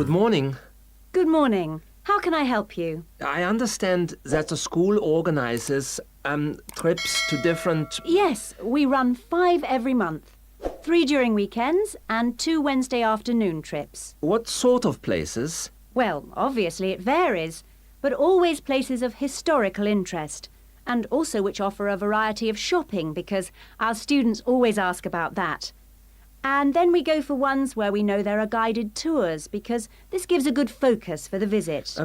Good morning. Good morning. How can I help you? I understand that the school organizes trips to different... Yes, we run 5 every month. 3 during weekends and 2 Wednesday afternoon trips. What sort of places? Well, obviously it varies, but always places of historical interest, and also which offer a variety of shopping because our students always ask about that. And then we go for ones where we know there are guided tours because this gives a good focus for the visit.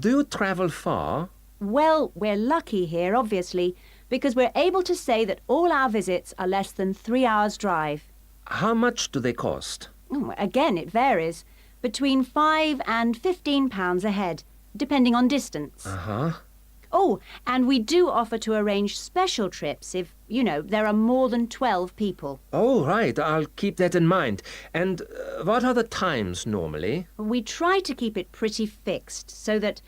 Do you travel far? Well, we're lucky here, obviously, because we're able to say that all our visits are less than 3 hours' drive. How much do they cost? Again, it varies. Between £5 and £15 a head, depending on distance. Uh-huh. Oh, and we do offer to arrange special trips if, there are more than 12 people. Oh, right. I'll keep that in mind. And what are the times normally? We try to keep it pretty fixed so that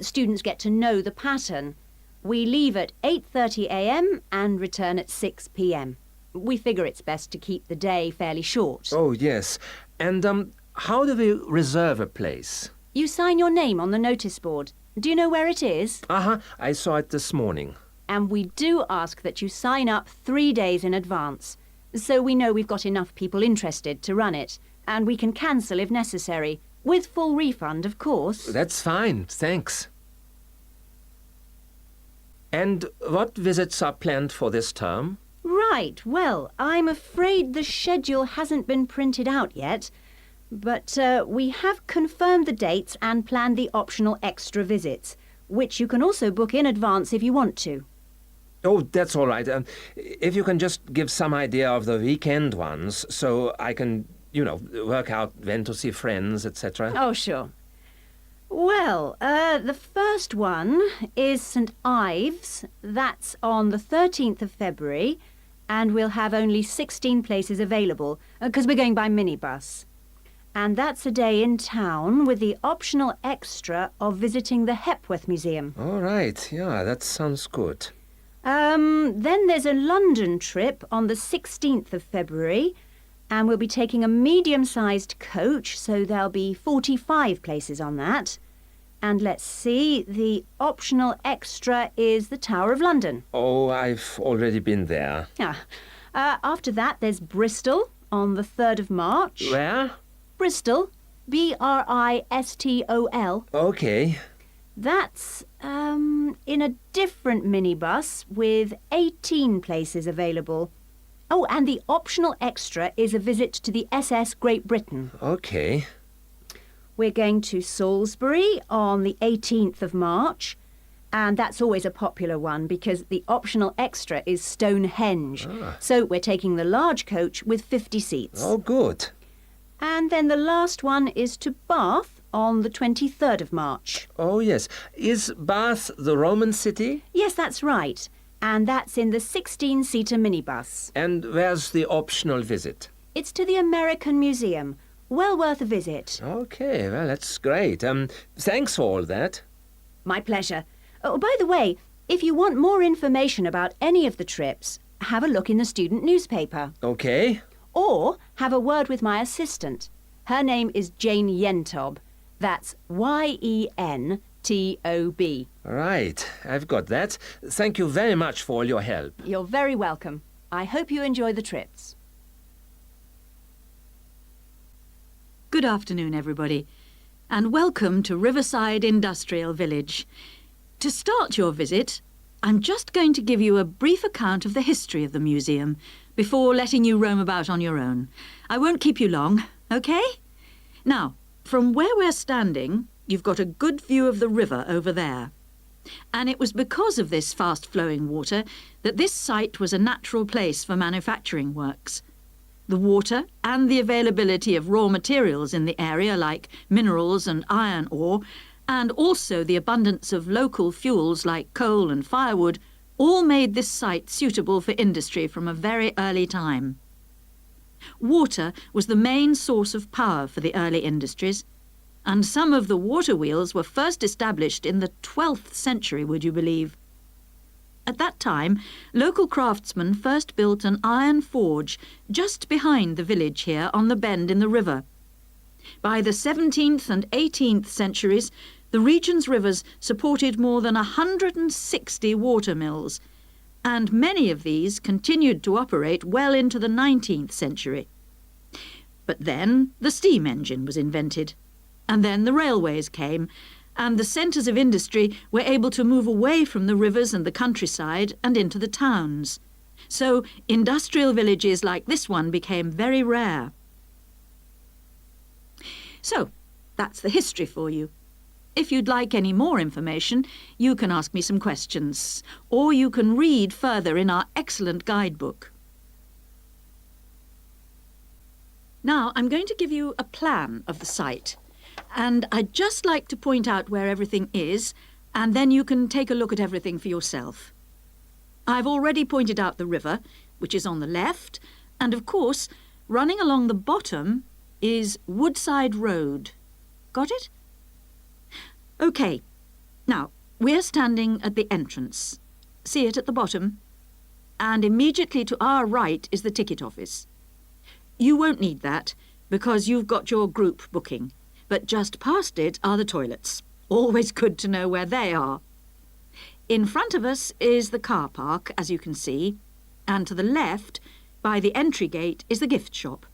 students get to know the pattern. We leave at 8:30 a.m. and return at 6 p.m. We figure it's best to keep the day fairly short. Oh, yes. And how do we reserve a place? You sign your name on the notice board. Do you know where it is? Uh-huh. I saw it this morning. And we do ask that you sign up 3 days in advance, so we know we've got enough people interested to run it, and we can cancel if necessary, with full refund, of course. That's fine, thanks. And what visits are planned for this term? Right, well, I'm afraid the schedule hasn't been printed out yet, but we have confirmed the dates and planned the optional extra visits, which you can also book in advance if you want to. Oh, that's all right. If you can just give some idea of the weekend ones, so I can, work out when to see friends, etc. Oh, sure. Well, the first one is St. Ives. That's on the 13th of February, and we'll have only 16 places available, because we're going by minibus. And that's a day in town with the optional extra of visiting the Hepworth Museum. All right, yeah, that sounds good. Then there's a London trip on the 16th of February, and we'll be taking a medium-sized coach, so there'll be 45 places on that. And let's see, the optional extra is the Tower of London. Oh, I've already been there. After that, there's Bristol on the 3rd of March. Where? Bristol. Bristol. Okay. That's in a different minibus with 18 places available. Oh, and the optional extra is a visit to the SS Great Britain. Okay. We're going to Salisbury on the 18th of March, and that's always a popular one because the optional extra is Stonehenge. So we're taking the large coach with 50 seats. Oh, good. And then the last one is to Bath on the 23rd of March. Oh, yes. Is Bath the Roman city? Yes, that's right. And that's in the 16-seater minibus. And where's the optional visit? It's to the American Museum. Well worth a visit. Okay, well, that's great. Thanks for all that. My pleasure. Oh, by the way, if you want more information about any of the trips, have a look in the student newspaper. Okay. Or have a word with my assistant. Her name is Jane Yentob. That's Yentob. Right, I've got that. Thank you very much for all your help. You're very welcome. I hope you enjoy the trips. Good afternoon, everybody, and welcome to Riverside Industrial Village. To start your visit, I'm just going to give you a brief account of the history of the museum before letting you roam about on your own. I won't keep you long, OK? Now, from where we're standing, you've got a good view of the river over there. And it was because of this fast-flowing water that this site was a natural place for manufacturing works. The water and the availability of raw materials in the area like minerals and iron ore, and also the abundance of local fuels like coal and firewood, all made this site suitable for industry from a very early time. Water was the main source of power for the early industries, and some of the water wheels were first established in the 12th century, would you believe? At that time, local craftsmen first built an iron forge just behind the village here on the bend in the river. By the 17th and 18th centuries, the region's rivers supported more than 160 water mills, and many of these continued to operate well into the 19th century. But then the steam engine was invented, and then the railways came, and the centres of industry were able to move away from the rivers and the countryside and into the towns. So industrial villages like this one became very rare. So, that's the history for you. If you'd like any more information, you can ask me some questions, or you can read further in our excellent guidebook. Now, I'm going to give you a plan of the site, and I'd just like to point out where everything is, and then you can take a look at everything for yourself. I've already pointed out the river, which is on the left, and of course, running along the bottom is Woodside Road. Got it? OK. Now, we're standing at the entrance. See it at the bottom? And immediately to our right is the ticket office. You won't need that, because you've got your group booking, but just past it are the toilets. Always good to know where they are. In front of us is the car park, as you can see, and to the left, by the entry gate, is the gift shop.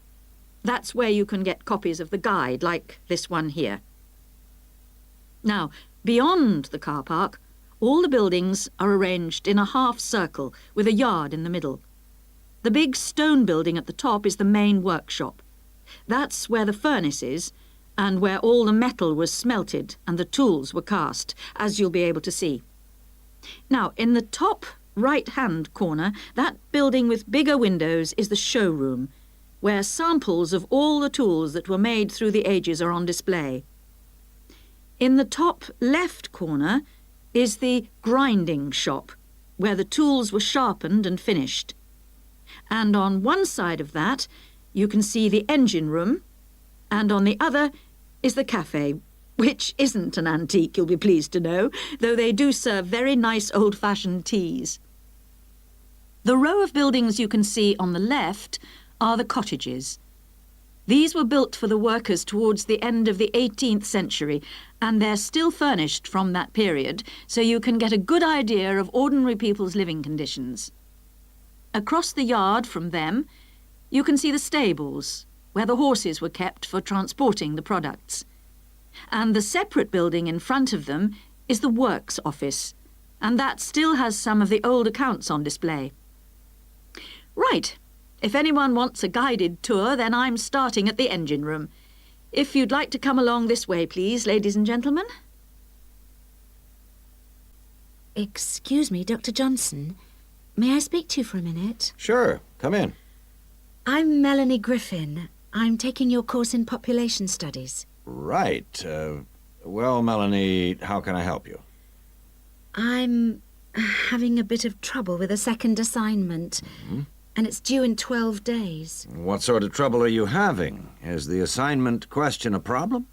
That's where you can get copies of the guide, like this one here. Now, beyond the car park, all the buildings are arranged in a half circle with a yard in the middle. The big stone building at the top is the main workshop. That's where the furnace is, and where all the metal was smelted and the tools were cast, as you'll be able to see. Now, in the top right-hand corner, that building with bigger windows is the showroom, where samples of all the tools that were made through the ages are on display. In the top left corner is the grinding shop, where the tools were sharpened and finished. And on one side of that, you can see the engine room, and on the other is the cafe, which isn't an antique, you'll be pleased to know, though they do serve very nice old-fashioned teas. The row of buildings you can see on the left are the cottages. These were built for the workers towards the end of the 18th century, and they're still furnished from that period, so you can get a good idea of ordinary people's living conditions. Across the yard from them, you can see the stables, where the horses were kept for transporting the products. And the separate building in front of them is the works office, and that still has some of the old accounts on display. Right. If anyone wants a guided tour, then I'm starting at the engine room. If you'd like to come along this way, please, ladies and gentlemen. Excuse me, Dr. Johnson. May I speak to you for a minute? Sure, come in. I'm Melanie Griffin. I'm taking your course in population studies. Right. Well, Melanie, how can I help you? I'm having a bit of trouble with a second assignment. Mm-hmm. And it's due in 12 days. What sort of trouble are you having? Is the assignment question a problem?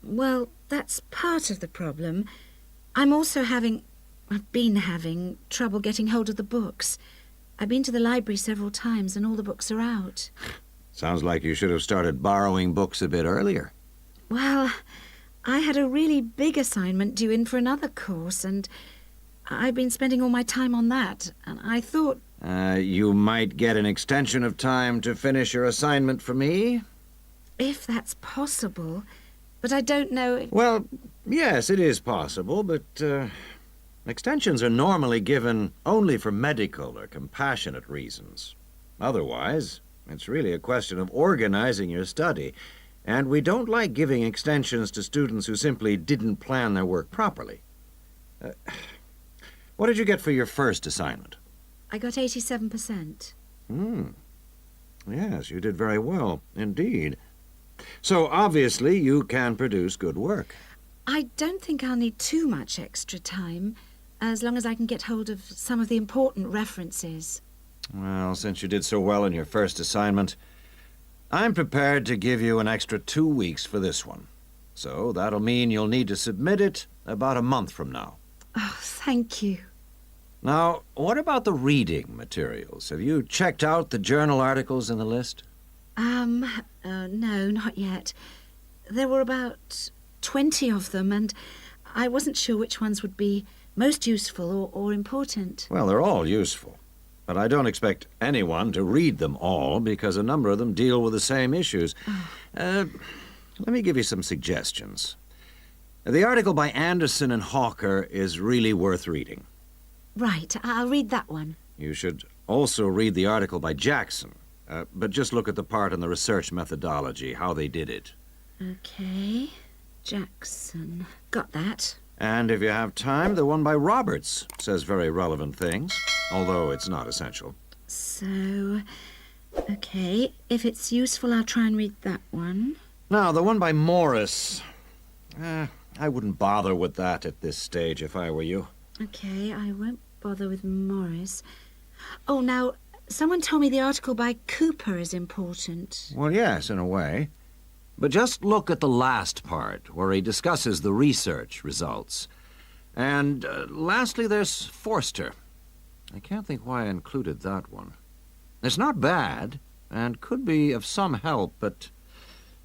Well, that's part of the problem. I've been having trouble getting hold of the books. I've been to the library several times and all the books are out. Sounds like you should have started borrowing books a bit earlier. Well, I had a really big assignment due in for another course and I've been spending all my time on that. And I thought... You might get an extension of time to finish your assignment for me? If that's possible. But I don't know if... Well, yes, it is possible, but extensions are normally given only for medical or compassionate reasons. Otherwise, it's really a question of organizing your study, and we don't like giving extensions to students who simply didn't plan their work properly. What did you get for your first assignment? I got 87%. Yes, you did very well, indeed. So, obviously, you can produce good work. I don't think I'll need too much extra time, as long as I can get hold of some of the important references. Well, since you did so well in your first assignment, I'm prepared to give you an extra 2 weeks for this one. So, that'll mean you'll need to submit it about a month from now. Oh, thank you. Now, what about the reading materials? Have you checked out the journal articles in the list? No, not yet. there were about 20 of them, and I wasn't sure which ones would be most useful or important. Well, they're all useful, but I don't expect anyone to read them all because a number of them deal with the same issues. Let me give you some suggestions. The article by Anderson and Hawker is really worth reading. Right, I'll read that one. You should also read the article by Jackson, but just look at the part on the research methodology, how they did it. Okay, Jackson. Got that. And if you have time, the one by Roberts says very relevant things, although it's not essential. So, okay, if it's useful, I'll try and read that one. Now, the one by Morris. I wouldn't bother with that at this stage if I were you. Okay, I won't bother with Morris. Oh, now, someone told me the article by Cooper is important. Well, yes, in a way. But just look at the last part, where he discusses the research results. And lastly, there's Forster. I can't think why I included that one. It's not bad, and could be of some help, but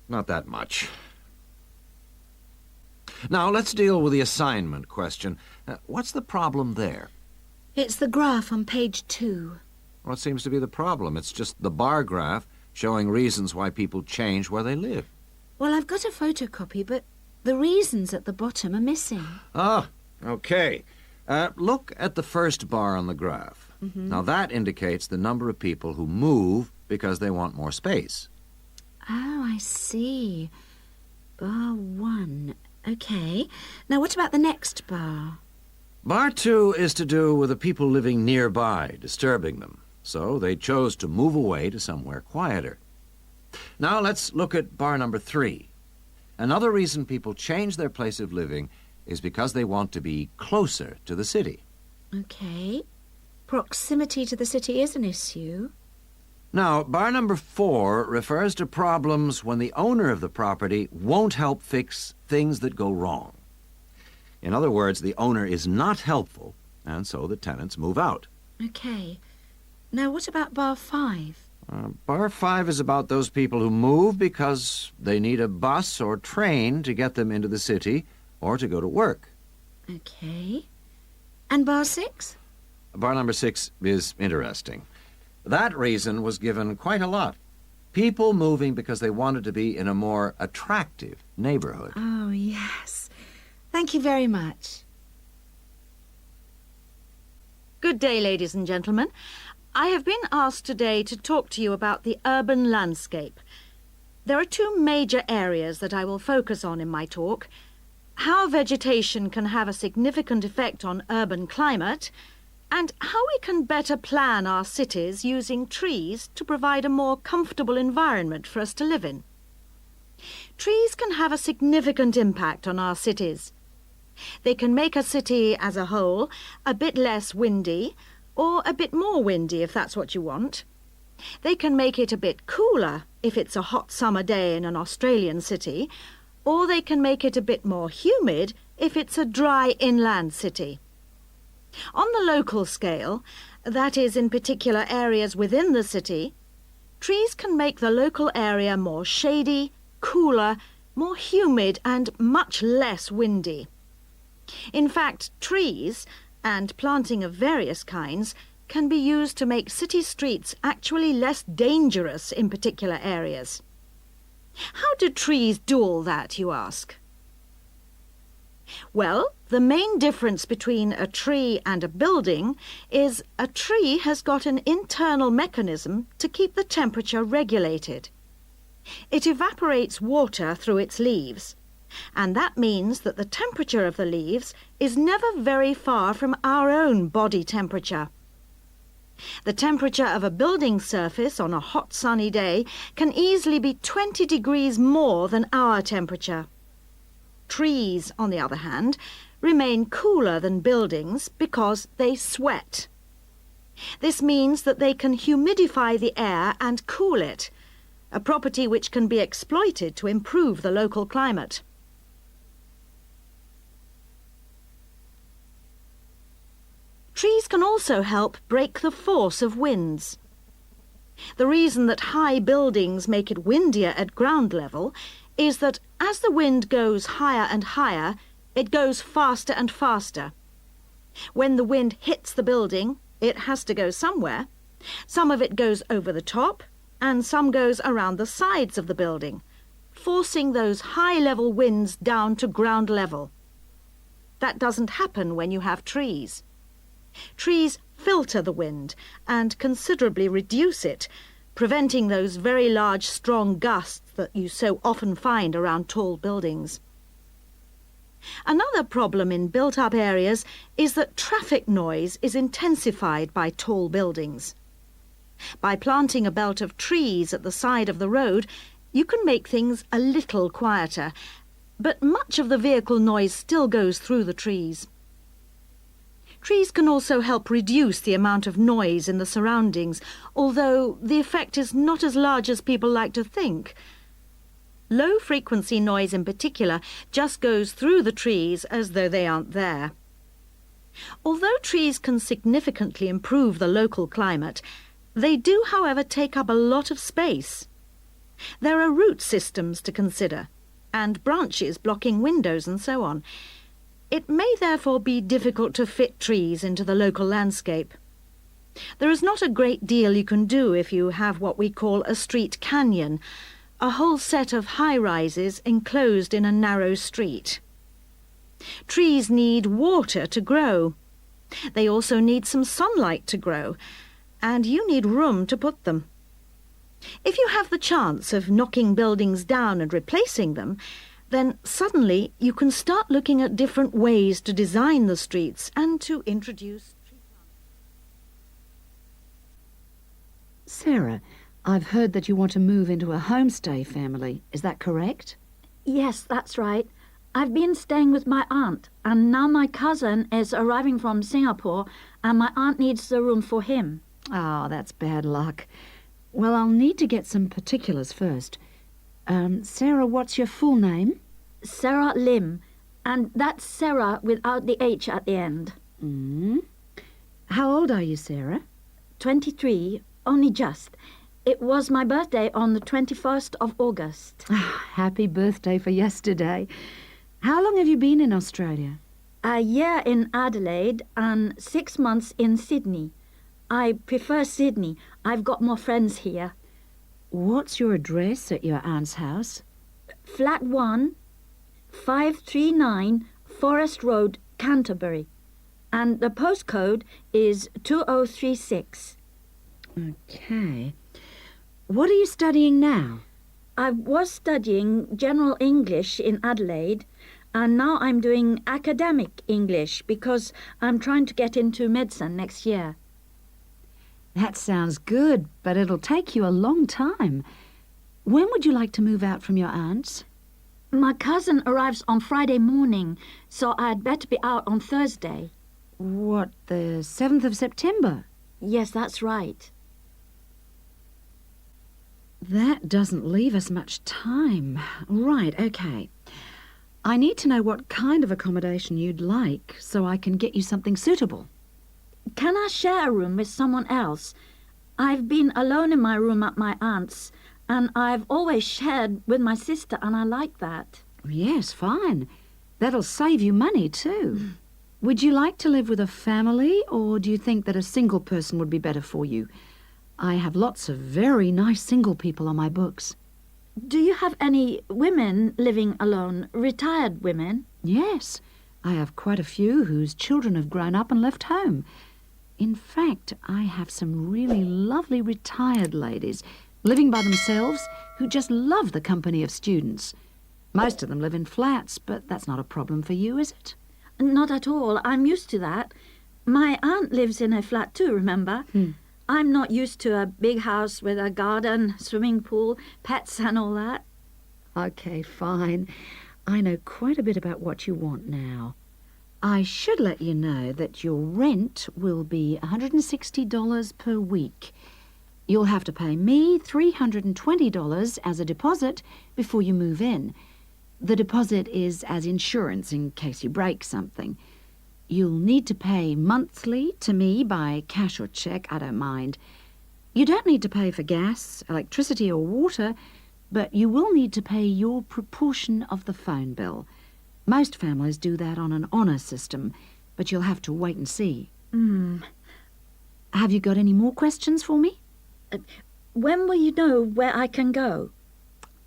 not that much. Now, let's deal with the assignment question. What's the problem there? It's the graph on page 2. What seems to be the problem? It's just the bar graph showing reasons why people change where they live. Well, I've got a photocopy, but the reasons at the bottom are missing. Ah, okay. Look at the first bar on the graph. Now, that indicates the number of people who move because they want more space. Oh, I see. Bar 1. Okay. Now, what about the next bar? Bar 2 is to do with the people living nearby, disturbing them. So they chose to move away to somewhere quieter. Now let's look at bar number 3. Another reason people change their place of living is because they want to be closer to the city. Okay. Proximity to the city is an issue. Now, bar number 4 refers to problems when the owner of the property won't help fix things that go wrong. In other words, the owner is not helpful, and so the tenants move out. Okay. Now, what about bar 5? Bar 5 is about those people who move because they need a bus or train to get them into the city or to go to work. Okay. And bar 6? Bar number 6 is interesting. That reason was given quite a lot. People moving because they wanted to be in a more attractive neighborhood. Oh, yes. Thank you very much. Good day, ladies and gentlemen. I have been asked today to talk to you about the urban landscape. There are 2 major areas that I will focus on in my talk: how vegetation can have a significant effect on urban climate, and how we can better plan our cities using trees to provide a more comfortable environment for us to live in. Trees can have a significant impact on our cities. They can make a city as a whole a bit less windy, or a bit more windy if that's what you want. They can make it a bit cooler if it's a hot summer day in an Australian city, or they can make it a bit more humid if it's a dry inland city. On the local scale, that is in particular areas within the city, trees can make the local area more shady, cooler, more humid and much less windy. In fact, trees, and planting of various kinds, can be used to make city streets actually less dangerous in particular areas. How do trees do all that, you ask? Well, the main difference between a tree and a building is a tree has got an internal mechanism to keep the temperature regulated. It evaporates water through its leaves, and that means that the temperature of the leaves is never very far from our own body temperature. The temperature of a building surface on a hot sunny day can easily be 20 degrees more than our temperature. Trees, on the other hand, remain cooler than buildings because they sweat. This means that they can humidify the air and cool it, a property which can be exploited to improve the local climate. Trees can also help break the force of winds. The reason that high buildings make it windier at ground level is that as the wind goes higher and higher, it goes faster and faster. When the wind hits the building, it has to go somewhere. Some of it goes over the top, and some goes around the sides of the building, forcing those high-level winds down to ground level. That doesn't happen when you have trees. Trees filter the wind and considerably reduce it, preventing those very large, strong gusts that you so often find around tall buildings. Another problem in built-up areas is that traffic noise is intensified by tall buildings. By planting a belt of trees at the side of the road, you can make things a little quieter, but much of the vehicle noise still goes through the trees. Trees can also help reduce the amount of noise in the surroundings, although the effect is not as large as people like to think. Low-frequency noise in particular just goes through the trees as though they aren't there. Although trees can significantly improve the local climate, they do, however, take up a lot of space. There are root systems to consider, and branches blocking windows and so on. It may therefore be difficult to fit trees into the local landscape. There is not a great deal you can do if you have what we call a street canyon, a whole set of high-rises enclosed in a narrow street. Trees need water to grow. They also need some sunlight to grow, and you need room to put them. If you have the chance of knocking buildings down and replacing them, then suddenly you can start looking at different ways to design the streets and to introduce tree planting. Sarah, I've heard that you want to move into a homestay family. Is that correct? Yes, that's right. I've been staying with my aunt, and now my cousin is arriving from Singapore, and my aunt needs the room for him. Oh, that's bad luck. Well, I'll need to get some particulars first. Sarah, what's your full name? Sarah Lim, and that's Sarah without the H at the end. How old are you, Sarah? 23, only just. It was my birthday on the 21st of August. Happy birthday for yesterday. How long have you been in Australia? A year in Adelaide and 6 months in Sydney. I prefer Sydney. I've got more friends here. What's your address at your aunt's house? Flat 1, 539 Forest Road, Canterbury. And the postcode is 2036. Okay. What are you studying now? I was studying General English in Adelaide, and now I'm doing academic English because I'm trying to get into medicine next year. That sounds good, but it'll take you a long time. When would you like to move out from your aunt's? My cousin arrives on Friday morning, so I'd better be out on Thursday. What, the 7th of September? Yes, that's right. That doesn't leave us much time. Right, okay. I need to know what kind of accommodation you'd like so I can get you something suitable. Can I share a room with someone else? I've been alone in my room at my aunt's, and I've always shared with my sister, and I like that. Yes, fine. That'll save you money, too. Would you like to live with a family, or do you think that a single person would be better for you? I have lots of very nice single people on my books. Do you have any women living alone, retired women? Yes, I have quite a few whose children have grown up and left home. In fact, I have some really lovely retired ladies living by themselves who just love the company of students. Most of them live in flats, but that's not a problem for you, is it? Not at all. I'm used to that. My aunt lives in a flat too, remember? I'm not used to a big house with a garden, swimming pool, pets and all that. Okay, fine. I know quite a bit about what you want now. I should let you know that your rent will be $160 per week. You'll have to pay me $320 as a deposit before you move in. The deposit is as insurance in case you break something. You'll need to pay monthly to me by cash or cheque, I don't mind. You don't need to pay for gas, electricity or water, but you will need to pay your proportion of the phone bill. Most families do that on an honour system, but you'll have to wait and see. Have you got any more questions for me? When will you know where I can go?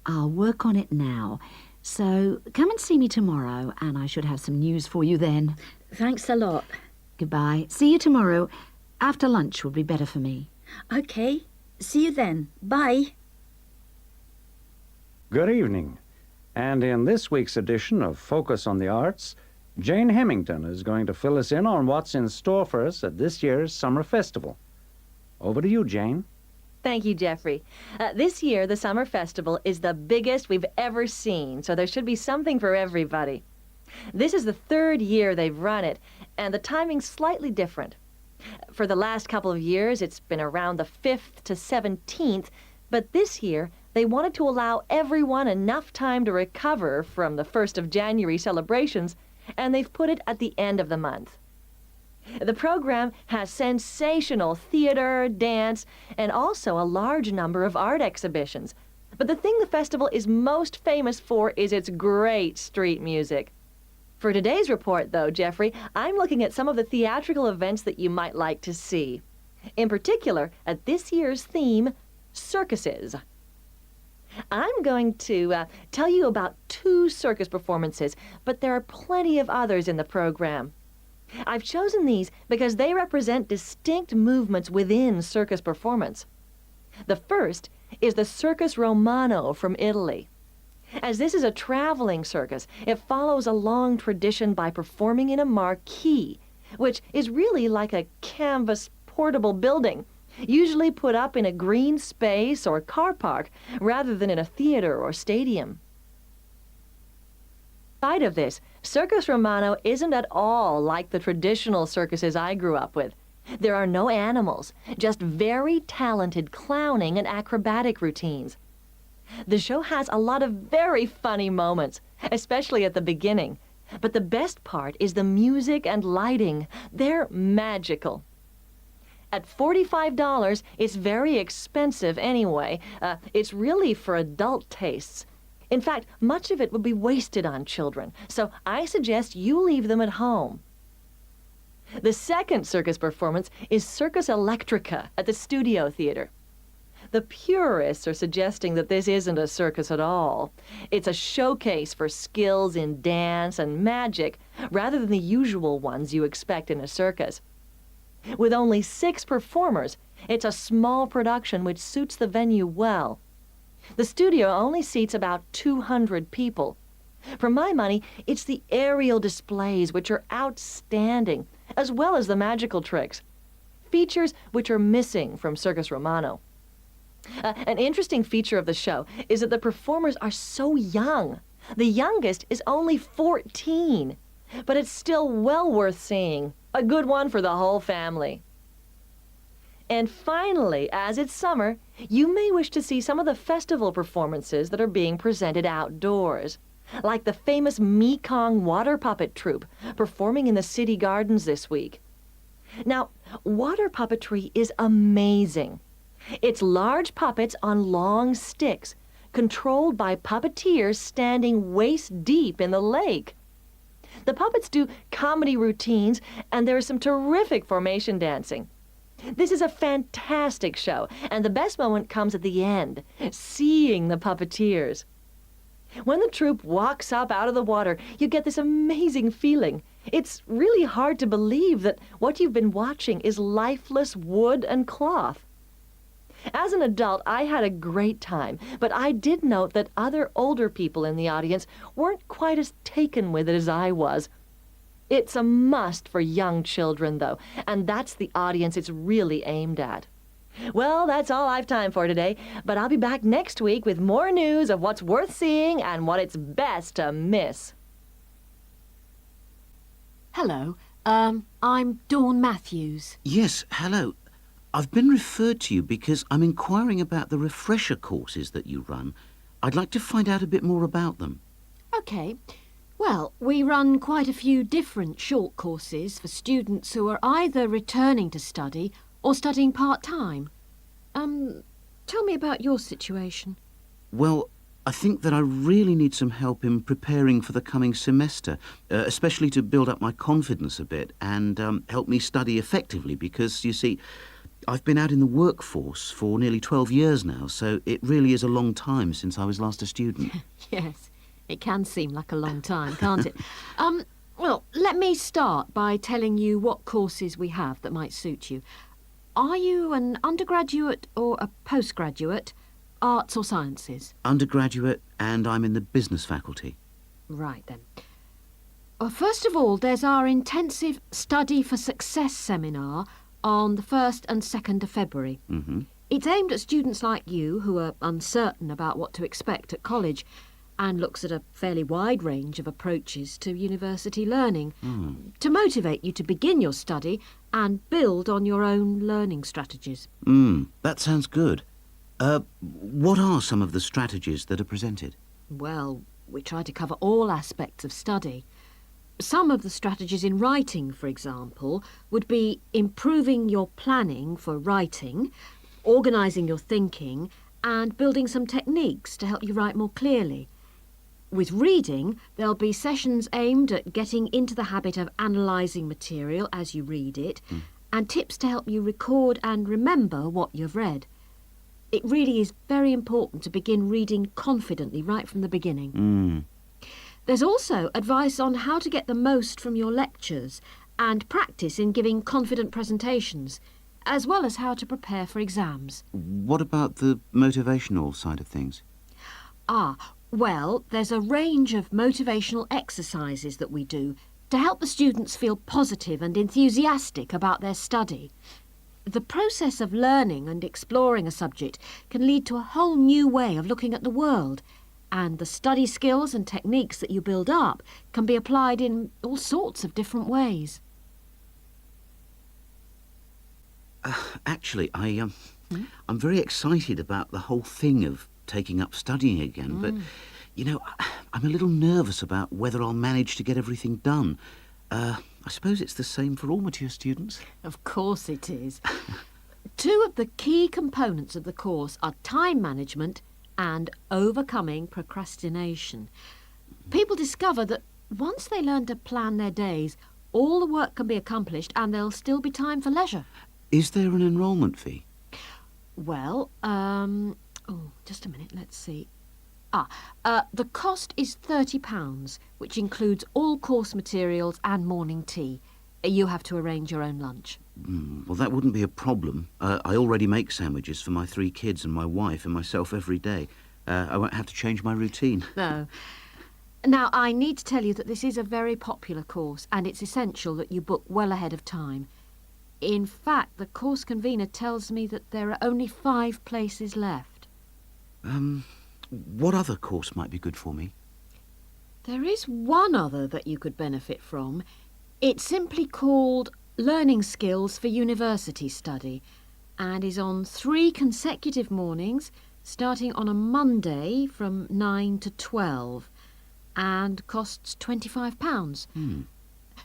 I'll work on it now. So come and see me tomorrow, and I should have some news for you then. Thanks a lot. Goodbye. See you tomorrow. After lunch would be better for me. OK. See you then. Bye. Good evening. And in this week's edition of Focus on the Arts, Jane Hemington is going to fill us in on what's in store for us at this year's Summer Festival. Over to you, Jane. Thank you, Jeffrey. This year, the Summer Festival is the biggest we've ever seen, so there should be something for everybody. This is the third year they've run it, and the timing's slightly different. For the last couple of years, it's been around the 5th to 17th, but this year, they wanted to allow everyone enough time to recover from the 1st of January celebrations, and they've put it at the end of the month. The program has sensational theater, dance, and also a large number of art exhibitions. But the thing the festival is most famous for is its great street music. For today's report, though, Jeffrey, I'm looking at some of the theatrical events that you might like to see. In particular, at this year's theme, circuses. I'm going to tell you about 2 circus performances, but there are plenty of others in the program. I've chosen these because they represent distinct movements within circus performance. The first is the Circus Romano from Italy. As this is a traveling circus, it follows a long tradition by performing in a marquee, which is really like a canvas portable building, usually put up in a green space or car park rather than in a theater or stadium. Aside of this, Circus Romano isn't at all like the traditional circuses I grew up with. There are no animals, just very talented clowning and acrobatic routines. The show has a lot of very funny moments, especially at the beginning. But the best part is the music and lighting. They're magical. At $45, it's very expensive anyway. It's really for adult tastes. In fact, much of it would be wasted on children, so I suggest you leave them at home. The second circus performance is Circus Electrica at the Studio Theater. The purists are suggesting that this isn't a circus at all. It's a showcase for skills in dance and magic, rather than the usual ones you expect in a circus. With only 6 performers, it's a small production which suits the venue well. The studio only seats about 200 people. For my money, it's the aerial displays which are outstanding, as well as the magical tricks, features which are missing from Circus Romano. An interesting feature of the show is that the performers are so young. The youngest is only 14, but it's still well worth seeing. A good one for the whole family. And finally, as it's summer, you may wish to see some of the festival performances that are being presented outdoors, like the famous Mekong water puppet troupe performing in the city gardens this week. Now, water puppetry is amazing. It's large puppets on long sticks, controlled by puppeteers standing waist deep in the lake. The puppets do comedy routines, and there is some terrific formation dancing. This is a fantastic show, and the best moment comes at the end, seeing the puppeteers. When the troupe walks up out of the water, you get this amazing feeling. It's really hard to believe that what you've been watching is lifeless wood and cloth. As an adult, I had a great time, but I did note that other older people in the audience weren't quite as taken with it as I was. It's a must for young children, though, and that's the audience it's really aimed at. Well, that's all I've time for today, but I'll be back next week with more news of what's worth seeing and what it's best to miss. Hello, I'm Dawn Matthews. Yes, hello. I've been referred to you because I'm inquiring about the refresher courses that you run. I'd like to find out a bit more about them. OK. Well, we run quite a few different short courses for students who are either returning to study or studying part-time. Tell me about your situation. Well, I think that I really need some help in preparing for the coming semester, especially to build up my confidence a bit and help me study effectively because, you see, I've been out in the workforce for nearly 12 years now, so it really is a long time since I was last a student. Yes, it can seem like a long time, can't it? Well, let me start by telling you what courses we have that might suit you. Are you an undergraduate or a postgraduate, arts or sciences? Undergraduate, and I'm in the business faculty. Right then. Well, first of all, there's our intensive Study for Success seminar on the 1st and 2nd of February. Mm-hmm. It's aimed at students like you who are uncertain about what to expect at college and looks at a fairly wide range of approaches to university learning to motivate you to begin your study and build on your own learning strategies. That sounds good. What are some of the strategies that are presented? Well, we try to cover all aspects of study. Some of the strategies in writing, for example, would be improving your planning for writing, organising your thinking, and building some techniques to help you write more clearly. With reading, there'll be sessions aimed at getting into the habit of analysing material as you read it, and tips to help you record and remember what you've read. It really is very important to begin reading confidently right from the beginning. There's also advice on how to get the most from your lectures and practice in giving confident presentations, as well as how to prepare for exams. What about the motivational side of things? Well, there's a range of motivational exercises that we do to help the students feel positive and enthusiastic about their study. The process of learning and exploring a subject can lead to a whole new way of looking at the world, and the study skills and techniques that you build up can be applied in all sorts of different ways. Actually, I'm very excited about the whole thing of taking up studying again, but, you know, I'm a little nervous about whether I'll manage to get everything done. I suppose it's the same for all mature students. Of course it is. Two of the key components of the course are time management and overcoming procrastination. People discover that once they learn to plan their days, all the work can be accomplished and there'll still be time for leisure. Is there an enrolment fee? Well, just a minute, let's see. The cost is £30, which includes all course materials and morning tea. You have to arrange your own lunch. Well, that wouldn't be a problem. I already make sandwiches for my 3 kids and my wife and myself every day. I won't have to change my routine. No. Now, I need to tell you that this is a very popular course, and it's essential that you book well ahead of time. In fact, the course convener tells me that there are only 5 places left. What other course might be good for me? There is one other that you could benefit from. It's simply called Learning Skills for University Study and is on 3 consecutive mornings, starting on a Monday from 9 to 12, and costs £25.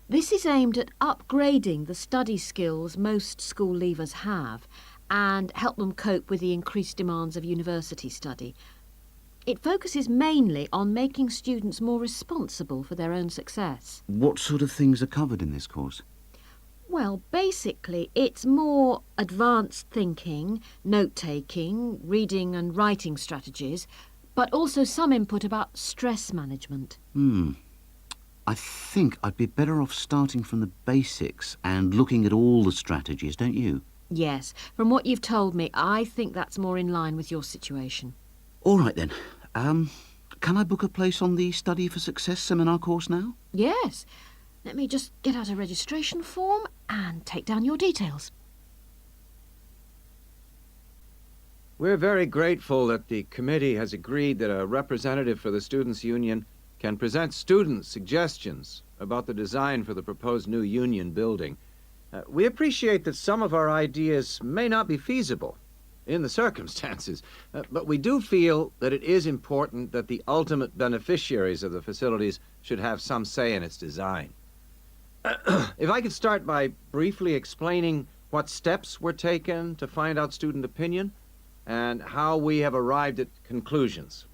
This is aimed at upgrading the study skills most school leavers have and help them cope with the increased demands of university study. It focuses mainly on making students more responsible for their own success. What sort of things are covered in this course? Well, basically, it's more advanced thinking, note-taking, reading and writing strategies, but also some input about stress management. I think I'd be better off starting from the basics and looking at all the strategies, don't you? Yes, from what you've told me, I think that's more in line with your situation. All right then. Can I book a place on the Study for Success seminar course now? Yes. Let me just get out a registration form and take down your details. We're very grateful that the committee has agreed that a representative for the Students' Union can present students' suggestions about the design for the proposed new union building. We appreciate that some of our ideas may not be feasible in the circumstances, but we do feel that it is important that the ultimate beneficiaries of the facilities should have some say in its design. If I could start by briefly explaining what steps were taken to find out student opinion and how we have arrived at conclusions.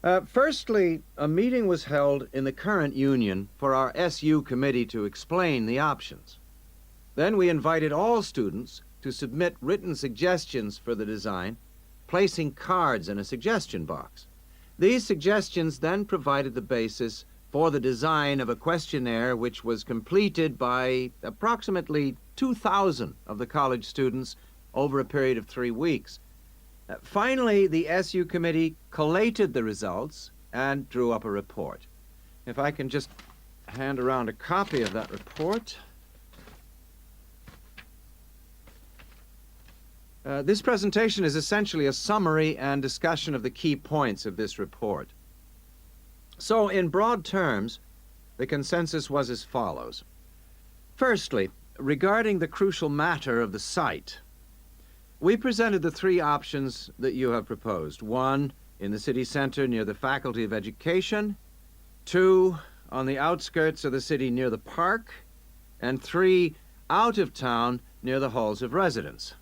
Firstly, a meeting was held in the current union for our SU committee to explain the options. Then we invited all students to submit written suggestions for the design, placing cards in a suggestion box. These suggestions then provided the basis for the design of a questionnaire which was completed by approximately 2,000 of the college students over a period of 3 weeks. Finally, the SU committee collated the results and drew up a report. If I can just hand around a copy of that report. This presentation is essentially a summary and discussion of the key points of this report. So, in broad terms, the consensus was as follows. Firstly, regarding the crucial matter of the site, we presented the 3 options that you have proposed. 1, in the city center near the Faculty of Education. 2, on the outskirts of the city near the park. And 3, out of town near the halls of residence.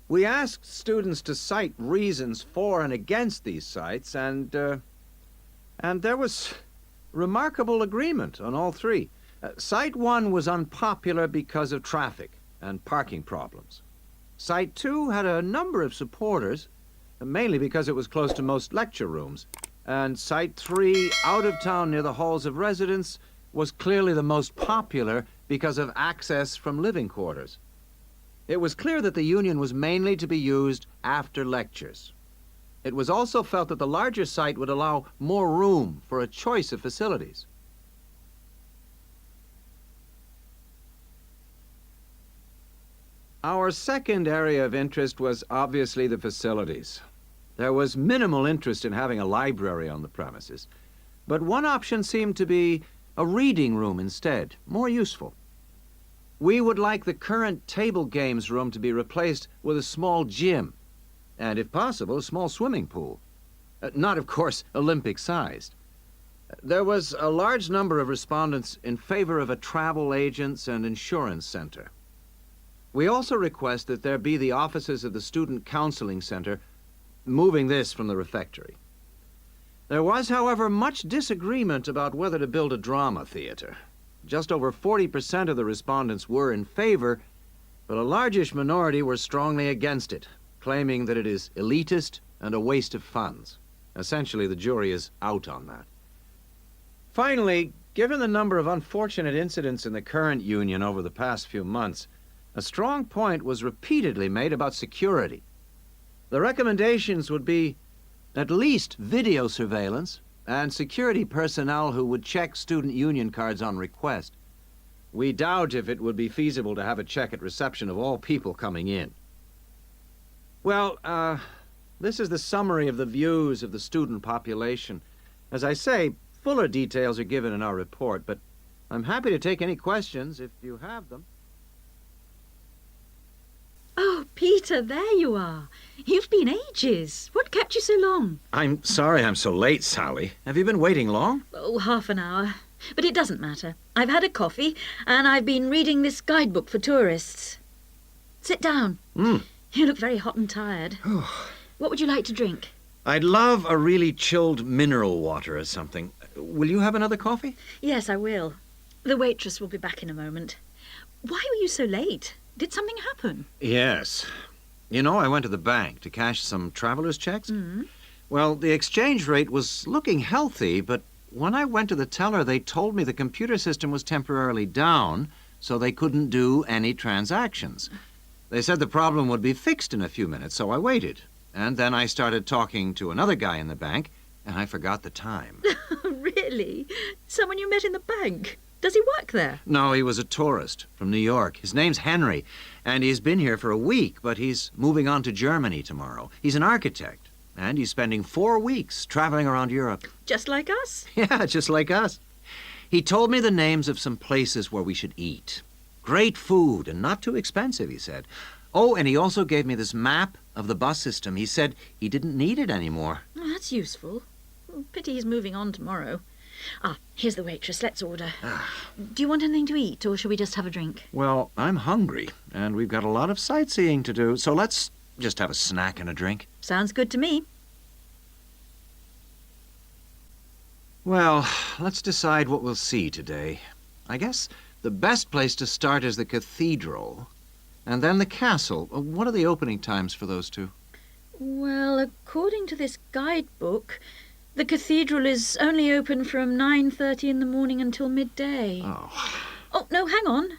We asked students to cite reasons for and against these sites, and there was remarkable agreement on all 3. Site 1 was unpopular because of traffic and parking problems. Site 2 had a number of supporters, mainly because it was close to most lecture rooms. And Site 3, out of town near the halls of residence, was clearly the most popular because of access from living quarters. It was clear that the union was mainly to be used after lectures. It was also felt that the larger site would allow more room for a choice of facilities. Our second area of interest was obviously the facilities. There was minimal interest in having a library on the premises, but one option seemed to be a reading room instead, more useful. We would like the current table games room to be replaced with a small gym, and if possible, a small swimming pool. Not, of course, Olympic-sized. There was a large number of respondents in favor of a travel agents and insurance center. We also request that there be the offices of the Student Counseling Center, moving this from the refectory. There was, however, much disagreement about whether to build a drama theater. Just over 40% of the respondents were in favor, but a largish minority were strongly against it, claiming that it is elitist and a waste of funds. Essentially, the jury is out on that. Finally, given the number of unfortunate incidents in the current union over the past few months, a strong point was repeatedly made about security. The recommendations would be at least video surveillance and security personnel who would check student union cards on request. We doubt if it would be feasible to have a check at reception of all people coming in. Well, this is the summary of the views of the student population. As I say, fuller details are given in our report, but I'm happy to take any questions if you have them. Oh, Peter, there you are. You've been ages. What kept you so long? I'm sorry I'm so late, Sally. Have you been waiting long? Oh, half an hour. But it doesn't matter. I've had a coffee, and I've been reading this guidebook for tourists. Sit down. You look very hot and tired. What would you like to drink? I'd love a really chilled mineral water or something. Will you have another coffee? Yes, I will. The waitress will be back in a moment. Why were you so late? Did something happen? Yes. You know, I went to the bank to cash some traveler's checks. Well, the exchange rate was looking healthy, but when I went to the teller, they told me the computer system was temporarily down, so they couldn't do any transactions. They said the problem would be fixed in a few minutes, so I waited. And then I started talking to another guy in the bank, and I forgot the time. Really? Someone you met in the bank? Does he work there? No, he was a tourist from New York. His name's Henry, and he's been here for a week, but he's moving on to Germany tomorrow. He's an architect, and he's spending 4 weeks traveling around Europe. Just like us? Yeah, just like us. He told me the names of some places where we should eat. Great food and not too expensive, he said. Oh, and he also gave me this map of the bus system. He said he didn't need it anymore. Oh, that's useful. Pity he's moving on tomorrow. Ah, here's the waitress. Let's order. Do you want anything to eat, or shall we just have a drink? Well, I'm hungry, and we've got a lot of sightseeing to do, so let's just have a snack and a drink. Sounds good to me. Well, let's decide what we'll see today. I guess the best place to start is the cathedral, and then the castle. What are the opening times for those two? Well, according to this guidebook, the cathedral is only open from 9:30 in the morning until midday. Oh. Oh, no, hang on.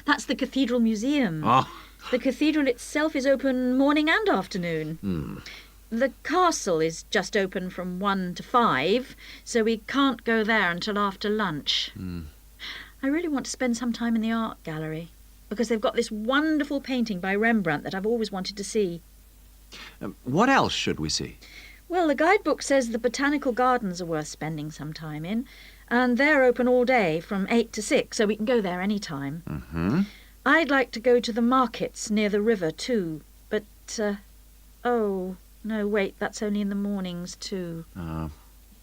That's the Cathedral Museum. Oh. The cathedral itself is open morning and afternoon. The castle is just open from 1 to 5, so we can't go there until after lunch. I really want to spend some time in the art gallery, because they've got this wonderful painting by Rembrandt that I've always wanted to see. What else should we see? Well, the guidebook says the botanical gardens are worth spending some time in, and they're open all day from 8 to 6, so we can go there any time. I'd like to go to the markets near the river too, but, oh, no, wait, that's only in the mornings too.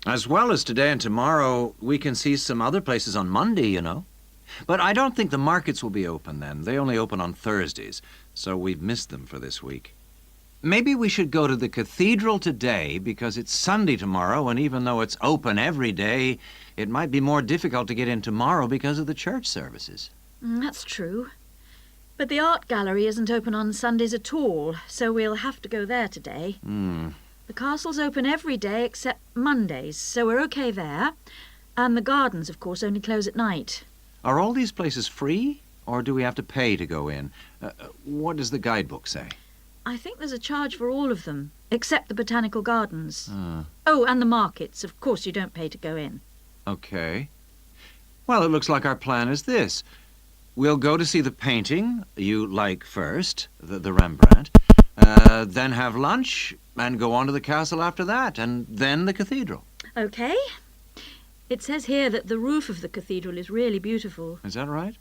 As well as today and tomorrow, we can see some other places on Monday, you know. But I don't think the markets will be open then. They only open on Thursdays, so we've missed them for this week. Maybe we should go to the cathedral today because it's Sunday tomorrow, and even though it's open every day, it might be more difficult to get in tomorrow because of the church services. That's true. But the art gallery isn't open on Sundays at all, so we'll have to go there today. The castle's open every day except Mondays, so we're okay there. And the gardens, of course, only close at night. Are all these places free, or do we have to pay to go in? What does the guidebook say? I think there's a charge for all of them, except the botanical gardens. Oh, and the markets. Of course, you don't pay to go in. Okay. Well, it looks like our plan is this. We'll go to see the painting you like first, the Rembrandt, then have lunch and go on to the castle after that, and then the cathedral. Okay. It says here that the roof of the cathedral is really beautiful. Is that right?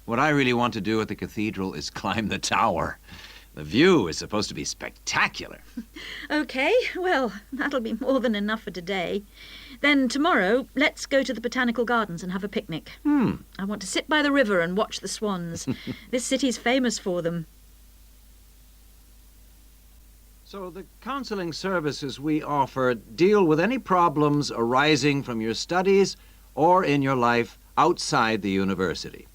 What I really want to do at the cathedral is climb the tower. The view is supposed to be spectacular. Okay, well, that'll be more than enough for today. Then tomorrow, let's go to the botanical gardens and have a picnic. I want to sit by the river and watch the swans. This city's famous for them. So the counseling services we offer deal with any problems arising from your studies or in your life outside the university.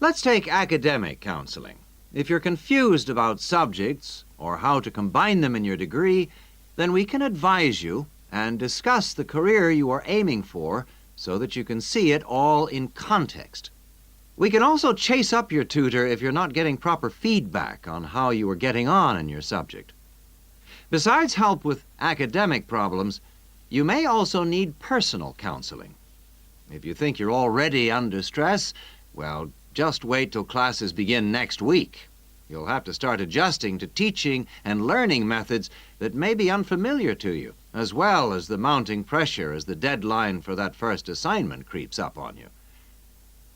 Let's take academic counseling. If you're confused about subjects or how to combine them in your degree, then we can advise you and discuss the career you are aiming for so that you can see it all in context. We can also chase up your tutor if you're not getting proper feedback on how you are getting on in your subject. Besides help with academic problems, you may also need personal counseling. If you think you're already under stress, well, just wait till classes begin next week. You'll have to start adjusting to teaching and learning methods that may be unfamiliar to you, as well as the mounting pressure as the deadline for that first assignment creeps up on you.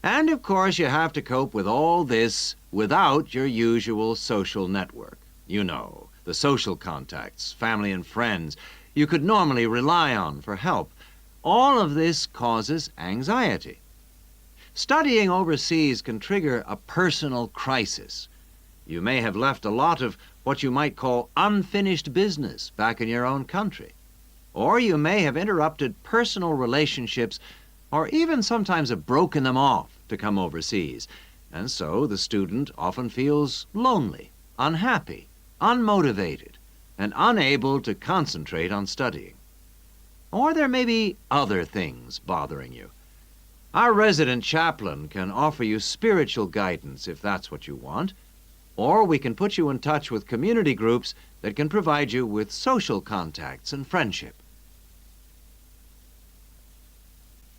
And, of course, you have to cope with all this without your usual social network. You know, the social contacts, family and friends you could normally rely on for help. All of this causes anxiety. Studying overseas can trigger a personal crisis. You may have left a lot of what you might call unfinished business back in your own country. Or you may have interrupted personal relationships or even sometimes have broken them off to come overseas. And so the student often feels lonely, unhappy, unmotivated, and unable to concentrate on studying. Or there may be other things bothering you. Our resident chaplain can offer you spiritual guidance if that's what you want, or we can put you in touch with community groups that can provide you with social contacts and friendship.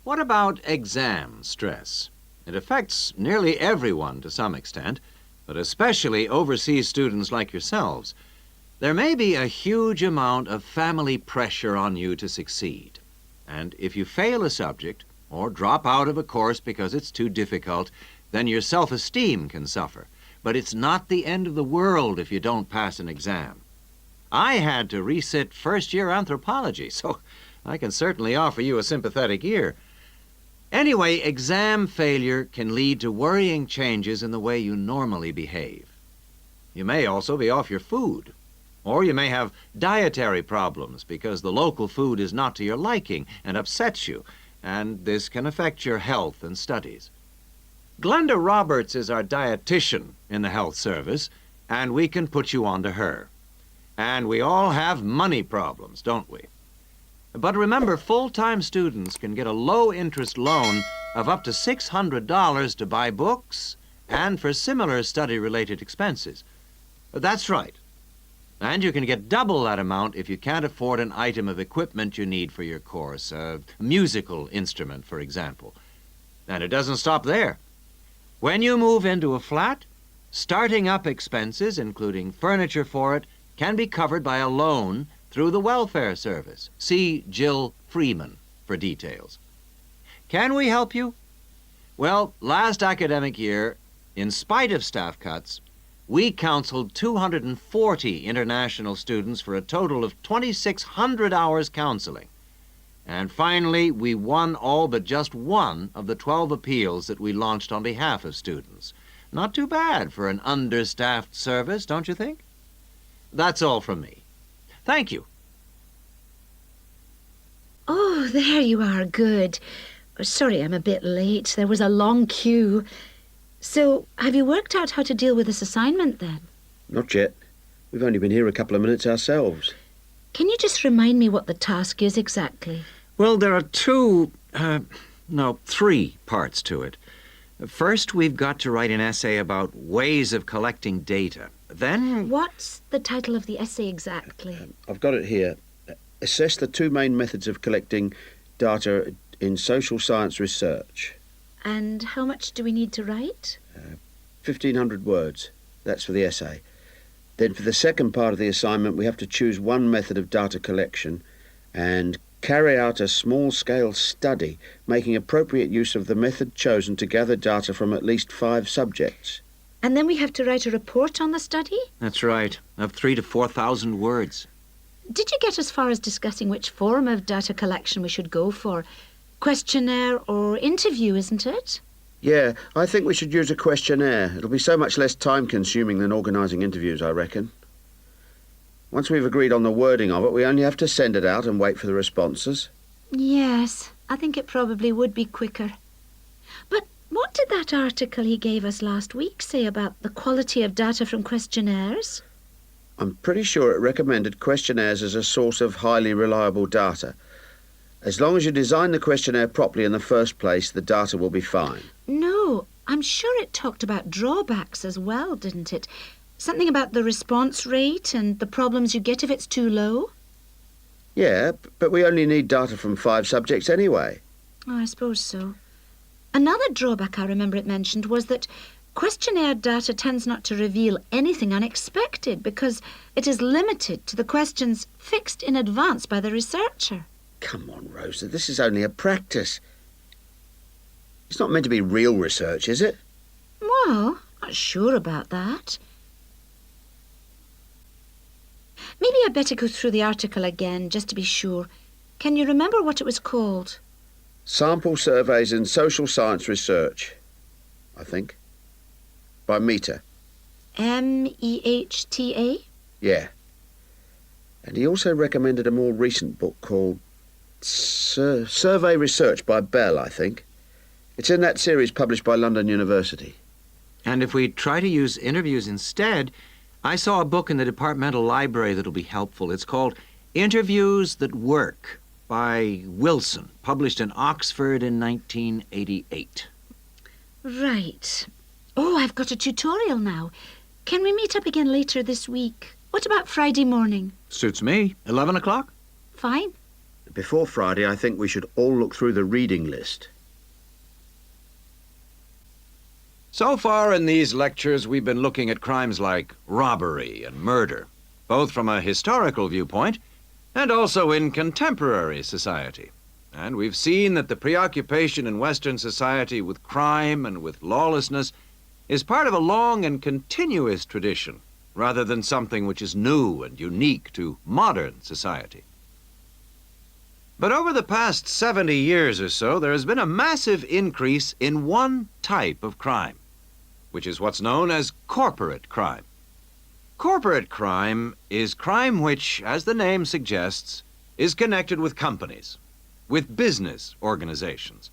What about exam stress? It affects nearly everyone to some extent, but especially overseas students like yourselves. There may be a huge amount of family pressure on you to succeed, and if you fail a subject or drop out of a course because it's too difficult, then your self-esteem can suffer. But it's not the end of the world if you don't pass an exam. I had to resit first-year anthropology, so I can certainly offer you a sympathetic ear. Anyway, exam failure can lead to worrying changes in the way you normally behave. You may also be off your food. Or you may have dietary problems because the local food is not to your liking and upsets you, and this can affect your health and studies. Glenda Roberts is our dietitian in the health service, and we can put you on to her. And we all have money problems, don't we? But remember, full-time students can get a low-interest loan of up to $600 to buy books and for similar study-related expenses. That's right. And you can get double that amount if you can't afford an item of equipment you need for your course, a musical instrument, for example. And it doesn't stop there. When you move into a flat, starting up expenses, including furniture for it, can be covered by a loan through the welfare service. See Jill Freeman for details. Can we help you? Well, last academic year, in spite of staff cuts, we counseled 240 international students for a total of 2,600 hours counseling. And finally, we won all but just one of the 12 appeals that we launched on behalf of students. Not too bad for an understaffed service, don't you think? That's all from me. Thank you. Oh, there you are. Good. Sorry I'm a bit late. There was a long queue. So, have you worked out how to deal with this assignment then? Not yet. We've only been here a couple of minutes ourselves. Can you just remind me what the task is exactly? Well, there are three parts to it. First, we've got to write an essay about ways of collecting data. Then... What's the title of the essay exactly? I've got it here. Assess the two main methods of collecting data in social science research. And how much do we need to write? 1,500 words. That's for the essay. Then for the second part of the assignment, we have to choose one method of data collection and carry out a small-scale study, making appropriate use of the method chosen to gather data from at least 5 subjects. And then we have to write a report on the study? That's right, of 3,000 to 4,000 words. Did you get as far as discussing which form of data collection we should go for? Questionnaire or interview, isn't it? Yeah, I think we should use a questionnaire. It'll be so much less time-consuming than organising interviews, I reckon. Once we've agreed on the wording of it, we only have to send it out and wait for the responses. Yes, I think it probably would be quicker. But what did that article he gave us last week say about the quality of data from questionnaires? I'm pretty sure it recommended questionnaires as a source of highly reliable data. As long as you design the questionnaire properly in the first place, the data will be fine. No, I'm sure it talked about drawbacks as well, didn't it? Something about the response rate and the problems you get if it's too low? Yeah, but we only need data from 5 subjects anyway. Oh, I suppose so. Another drawback I remember it mentioned was that questionnaire data tends not to reveal anything unexpected because it is limited to the questions fixed in advance by the researcher. Come on, Rosa, this is only a practice. It's not meant to be real research, is it? Well, not sure about that. Maybe I'd better go through the article again, just to be sure. Can you remember what it was called? Sample Surveys in Social Science Research, I think. By Mehta. M-E-H-T-A? Yeah. And he also recommended a more recent book called Survey Research by Bell, I think. It's in that series published by London University. And if we try to use interviews instead, I saw a book in the departmental library that'll be helpful. It's called Interviews That Work by Wilson, published in Oxford in 1988. Right. Oh, I've got a tutorial now. Can we meet up again later this week? What about Friday morning? Suits me. 11 o'clock? Fine. Before Friday, I think we should all look through the reading list. So far in these lectures, we've been looking at crimes like robbery and murder, both from a historical viewpoint and also in contemporary society. And we've seen that the preoccupation in Western society with crime and with lawlessness is part of a long and continuous tradition, rather than something which is new and unique to modern society. But over the past 70 years or so, there has been a massive increase in one type of crime, which is what's known as corporate crime. Corporate crime is crime which, as the name suggests, is connected with companies, with business organizations.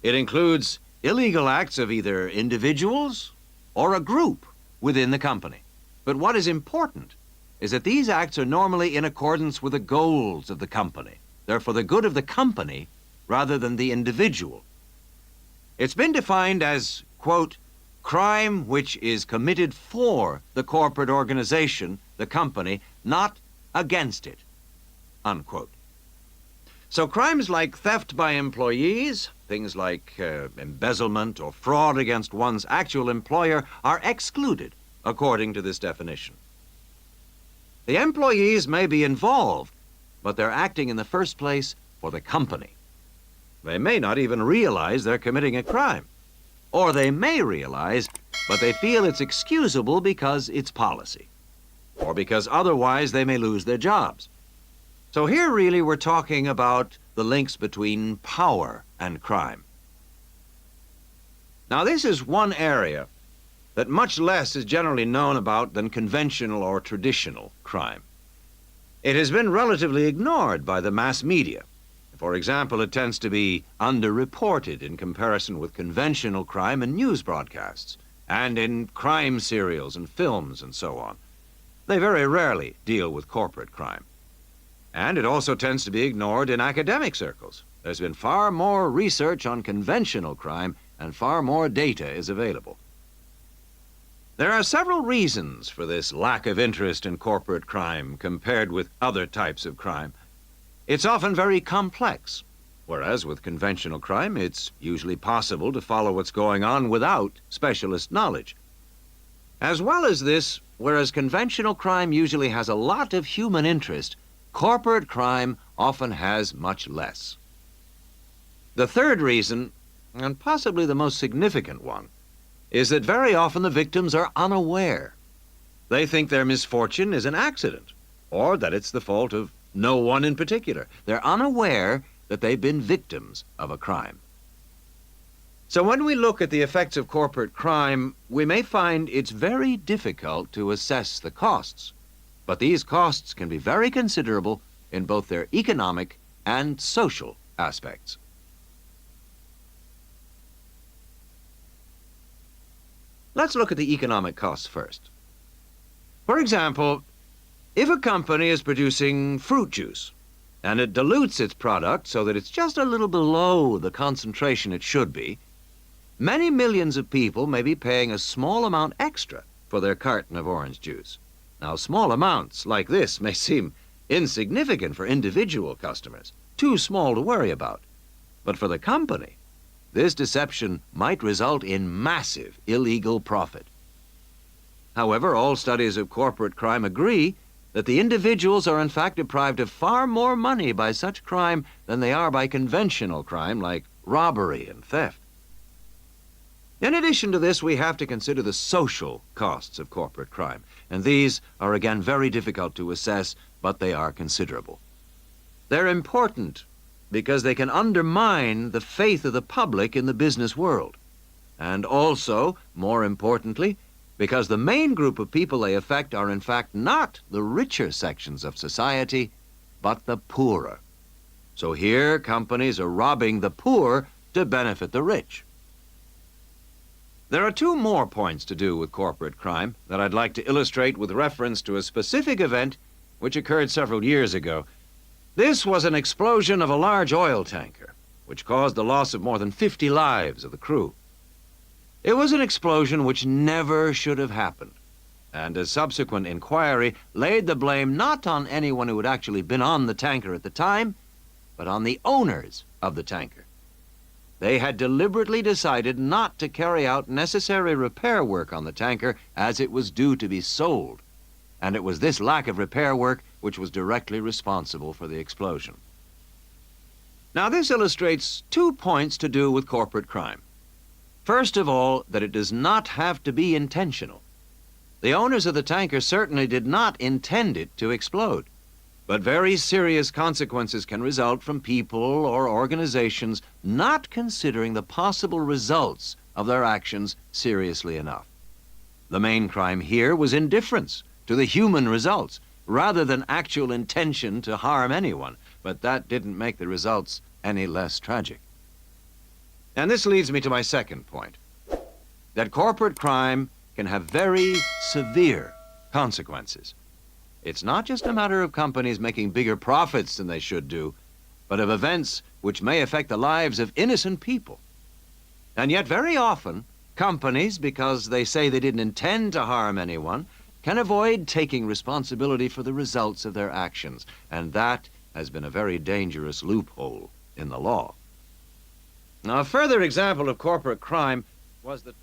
It includes illegal acts of either individuals or a group within the company. But what is important is that these acts are normally in accordance with the goals of the company. They're for the good of the company rather than the individual. It's been defined as, quote, crime which is committed for the corporate organization, the company, not against it, unquote. So crimes like theft by employees, things like embezzlement or fraud against one's actual employer are excluded according to this definition. The employees may be involved, but they're acting in the first place for the company. They may not even realize they're committing a crime. Or they may realize, but they feel it's excusable because it's policy. Or because otherwise they may lose their jobs. So here really we're talking about the links between power and crime. Now this is one area that much less is generally known about than conventional or traditional crime. It has been relatively ignored by the mass media. For example, it tends to be underreported in comparison with conventional crime in news broadcasts and in crime serials and films and so on. They very rarely deal with corporate crime. And it also tends to be ignored in academic circles. There's been far more research on conventional crime and far more data is available. There are several reasons for this lack of interest in corporate crime compared with other types of crime. It's often very complex, whereas with conventional crime, it's usually possible to follow what's going on without specialist knowledge. As well as this, whereas conventional crime usually has a lot of human interest, corporate crime often has much less. The third reason, and possibly the most significant one, is that very often the victims are unaware. They think their misfortune is an accident, or that it's the fault of no one in particular. They're unaware that they've been victims of a crime. So when we look at the effects of corporate crime, we may find it's very difficult to assess the costs. But these costs can be very considerable in both their economic and social aspects. Let's look at the economic costs first. For example, if a company is producing fruit juice and it dilutes its product so that it's just a little below the concentration it should be, many millions of people may be paying a small amount extra for their carton of orange juice. Now, small amounts like this may seem insignificant for individual customers, too small to worry about. But for the company, this deception might result in massive illegal profit. However, all studies of corporate crime agree that the individuals are in fact deprived of far more money by such crime than they are by conventional crime like robbery and theft. In addition to this, we have to consider the social costs of corporate crime, and these are again very difficult to assess, but they are considerable. They're important because they can undermine the faith of the public in the business world, and also, more importantly, because the main group of people they affect are in fact not the richer sections of society, but the poorer. So here, companies are robbing the poor to benefit the rich. There are two more points to do with corporate crime that I'd like to illustrate with reference to a specific event which occurred several years ago. This was an explosion of a large oil tanker, which caused the loss of more than 50 lives of the crew. It was an explosion which never should have happened, and a subsequent inquiry laid the blame not on anyone who had actually been on the tanker at the time, but on the owners of the tanker. They had deliberately decided not to carry out necessary repair work on the tanker as it was due to be sold, and it was this lack of repair work which was directly responsible for the explosion. Now, this illustrates 2 points to do with corporate crime. First of all, that it does not have to be intentional. The owners of the tanker certainly did not intend it to explode, but very serious consequences can result from people or organizations not considering the possible results of their actions seriously enough. The main crime here was indifference to the human results, rather than actual intention to harm anyone. But that didn't make the results any less tragic. And this leads me to my second point, that corporate crime can have very severe consequences. It's not just a matter of companies making bigger profits than they should do, but of events which may affect the lives of innocent people. And yet very often, companies, because they say they didn't intend to harm anyone, can avoid taking responsibility for the results of their actions. And that has been a very dangerous loophole in the law. Now, a further example of corporate crime was that